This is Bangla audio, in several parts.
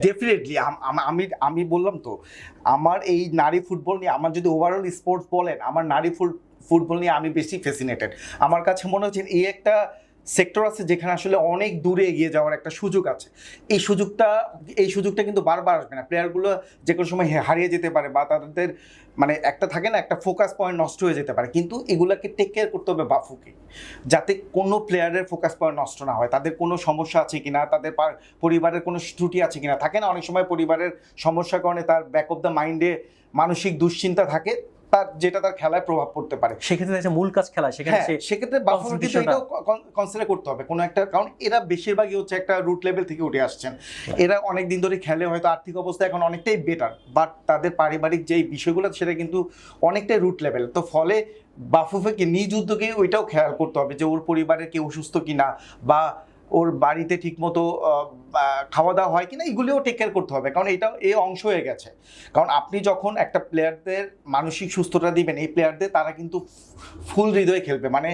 ডেফিনেটলি আমি আমি বললাম তো, আমার এই নারী ফুটবল নিয়ে, আমার যদি ওভারঅল স্পোর্টস বলেন, আমার নারী ফুটবল নিয়ে আমি বেশি ফ্যাসিনেটেড। আমার কাছে মনে হচ্ছে এই একটা সেক্টর আছে যেখানে আসলে অনেক দূরে এগিয়ে যাওয়ার একটা সুযোগ আছে। এই সুযোগটা কিন্তু বারবার আসবে না। প্লেয়ারগুলো যে কোনো সময় হারিয়ে যেতে পারে, বা তাদের মানে একটা থাকে না, একটা ফোকাস পয়েন্ট নষ্ট হয়ে যেতে পারে, কিন্তু এগুলাকে টেক কেয়ার করতে হবে বাফুকে, যাতে কোনো প্লেয়ারের ফোকাস পয়েন্ট নষ্ট না হয়। তাদের কোনো সমস্যা আছে কিনা, তাদের পরিবারের কোনো ত্রুটি আছে কিনা, থাকে না অনেক সময় পরিবারের সমস্যার কারণে তার ব্যাক অফ দ্য মাইন্ডে মানসিক দুশ্চিন্তা থাকে, তার যেটা তার খেলায় প্রভাব পড়তে পারে। সেক্ষেত্রে মূল কাজ খেলা, সেক্ষেত্রে বাফুফের কিন্তু এটাও কনসিডার করতে হবে কোনো একটা, কারণ এরা বেশিরভাগই হচ্ছে একটা রুট লেভেল থেকে উঠে আসছেন। এরা অনেক দিন ধরে খেলে, হয়তো আর্থিক অবস্থা এখন অনেকটাই বেটার, বাট তাদের পারিবারিক যেই বিষয়গুলো সেটা কিন্তু অনেকটাই রুট লেভেল। তো ফলে বাফুফেকে নিজ উদ্যোগে ওইটাও খেয়াল করতে হবে যে ওর পরিবারের কেউ অসুস্থ কিনা, বা ওর বাড়িতে ঠিকমতো খাওয়া দাওয়া হয় কিনা, এগুলিও টেক কেয়ার করতে হবে, কারণ এটা এই অংশ হয়ে গেছে। কারণ আপনি যখন একটা প্লেয়ারদের মানসিক সুস্থতা দিবেন, এই প্লেয়ারদের তারা কিন্তু ফুল হৃদয়ে খেলবে, মানে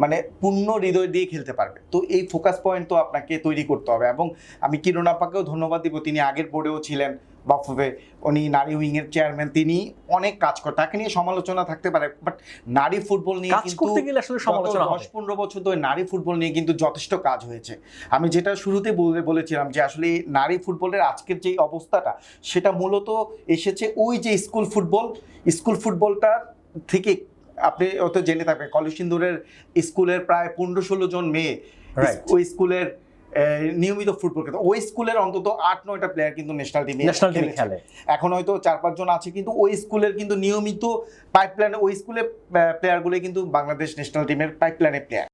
মানে পূর্ণ হৃদয় দিয়ে খেলতে পারবে। তো এই ফোকাস পয়েন্ট তো আপনাকে তৈরি করতে হবে। এবং আমি কিরণ আপাকেও ধন্যবাদ দিব, তিনি আগের বোর্ডেও ছিলেন বাফুফে, উনি নারী উইংয়ের চেয়ারম্যান, তিনি অনেক কাজ করে, তাকে নিয়ে সমালোচনা থাকতে পারে, বাট নারী ফুটবল নিয়ে কিন্তু 10-15 বছর ধরে নারী ফুটবল নিয়ে কিন্তু যথেষ্ট কাজ হয়েছে। আমি যেটা শুরুতে বলেছিলাম যে আসলে নারী ফুটবলের আজকের যে অবস্থাটা, সেটা মূলত এসেছে ওই যে স্কুল ফুটবলটার থেকে। আপনি হয়তো জেনে থাকবেন কলসিন্দুরের স্কুলের প্রায় 15-16 জন মেয়ে ওই স্কুলের নিয়মিত ফুটবল খেলে, ওই স্কুলের অন্তত 8-9টা প্লেয়ার কিন্তু ন্যাশনাল টিমে খেলে। এখন হয়তো 4-5 জন আছে, কিন্তু ওই স্কুলের কিন্তু নিয়মিত পাইপলাইনে ওই স্কুলের প্লেয়ারগুলো কিন্তু বাংলাদেশ ন্যাশনাল টিমের পাইপলাইনে প্লেয়ার।